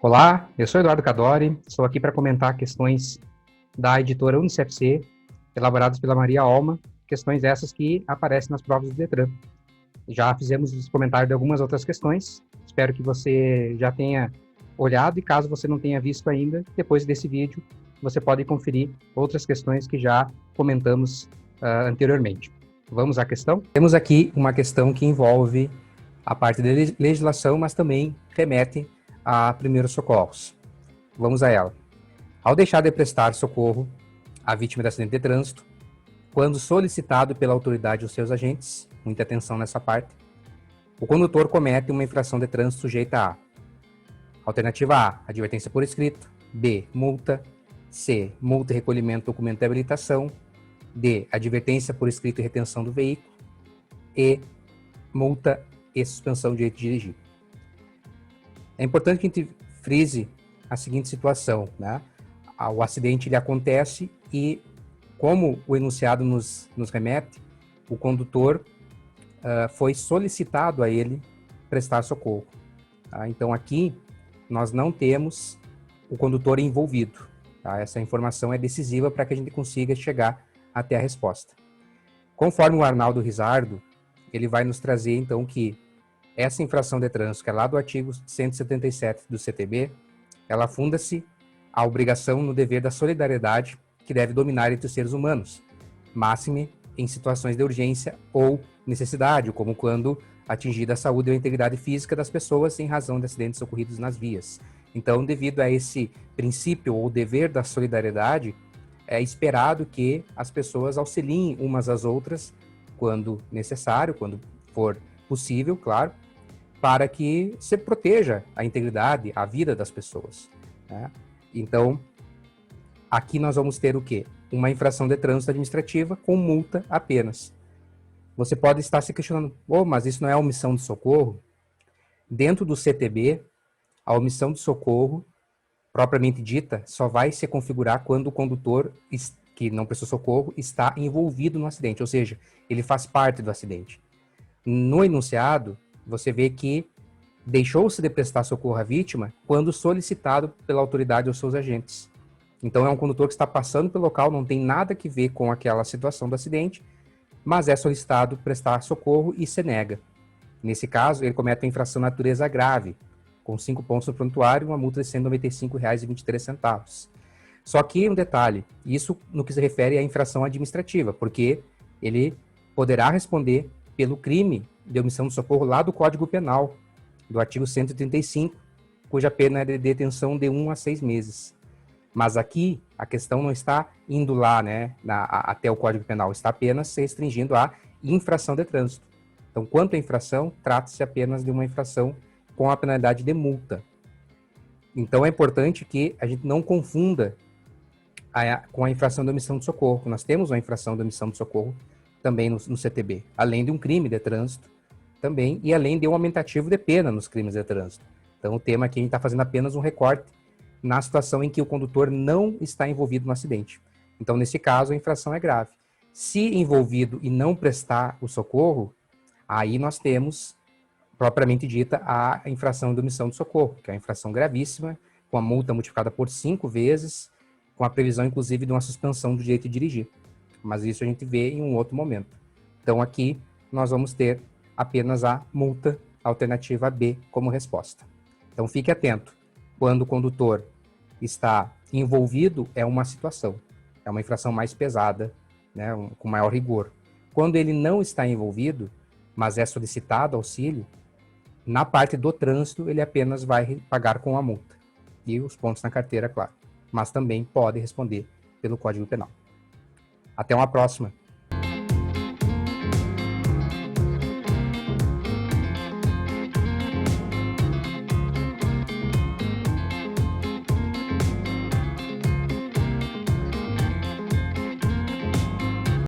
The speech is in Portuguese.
Olá, eu sou Eduardo Cadori, estou aqui para comentar questões da editora UniCFC, elaboradas pela Maria Alma, questões essas que aparecem nas provas do Detran. Já fizemos os comentários de algumas outras questões, espero que você já tenha olhado e caso você não tenha visto ainda, depois desse vídeo você pode conferir outras questões que já comentamos anteriormente. Vamos à questão? Temos aqui uma questão que envolve a parte da legislação, mas também remete a primeiros socorros. Vamos a ela. Ao deixar de prestar socorro à vítima de acidente de trânsito, quando solicitado pela autoridade ou seus agentes, muita atenção nessa parte, o condutor comete uma infração de trânsito sujeita a: alternativa A, advertência por escrito; B, multa; C, multa e recolhimento do documento de habilitação; D, advertência por escrito e retenção do veículo; E, multa e suspensão do direito de dirigir. É importante que a gente frise a seguinte situação, né? O acidente ele acontece e, como o enunciado nos remete, o condutor foi solicitado a ele prestar socorro. Tá? Então, aqui, nós não temos o condutor envolvido. Tá? Essa informação é decisiva para que a gente consiga chegar até a resposta. Conforme o Arnaldo Rizardo, ele vai nos trazer, então, que essa infração de trânsito, que é lá do artigo 177 do CTB, ela funda-se a obrigação no dever da solidariedade que deve dominar entre os seres humanos, máxime em situações de urgência ou necessidade, como quando atingida a saúde ou a integridade física das pessoas em razão de acidentes ocorridos nas vias. Então, devido a esse princípio ou dever da solidariedade, é esperado que as pessoas auxiliem umas às outras quando necessário, quando for possível, claro, para que se proteja a integridade, a vida das pessoas. Né? Então, aqui nós vamos ter o quê? Uma infração de trânsito administrativa com multa apenas. Você pode estar se questionando, mas isso não é omissão de socorro? Dentro do CTB, a omissão de socorro, propriamente dita, só vai se configurar quando o condutor que não prestou socorro está envolvido no acidente, ou seja, ele faz parte do acidente. No enunciado, você vê que deixou-se de prestar socorro à vítima quando solicitado pela autoridade ou seus agentes. Então, é um condutor que está passando pelo local, não tem nada que ver com aquela situação do acidente, mas é solicitado prestar socorro e se nega. Nesse caso, ele comete uma infração de natureza grave, com 5 pontos no prontuário e uma multa de R$ 195,23. Só que um detalhe, isso no que se refere à infração administrativa, porque ele poderá responder pelo crime de omissão de socorro lá do Código Penal, do artigo 135, cuja pena é de detenção de 1 a 6 meses. Mas aqui, a questão não está indo lá, né, até o Código Penal, está apenas se restringindo à infração de trânsito. Então, quanto à infração, trata-se apenas de uma infração com a penalidade de multa. Então, é importante que a gente não confunda com a infração de omissão de socorro. Nós temos uma infração de omissão de socorro também no CTB, além de um crime de trânsito também, e além de um aumentativo de pena nos crimes de trânsito. Então, o tema aqui a gente está fazendo apenas um recorte na situação em que o condutor não está envolvido no acidente. Então, nesse caso, a infração é grave. Se envolvido e não prestar o socorro, aí nós temos, propriamente dita, a infração de omissão de socorro, que é uma infração gravíssima, com a multa multiplicada por 5 vezes, com a previsão, inclusive, de uma suspensão do direito de dirigir. Mas isso a gente vê em um outro momento. Então, aqui, nós vamos ter apenas a multa alternativa B como resposta. Então, fique atento. Quando o condutor está envolvido, é uma situação, é uma infração mais pesada, né, com maior rigor. Quando ele não está envolvido, mas é solicitado auxílio, na parte do trânsito, ele apenas vai pagar com a multa. E os pontos na carteira, claro. Mas também pode responder pelo Código Penal. Até uma próxima.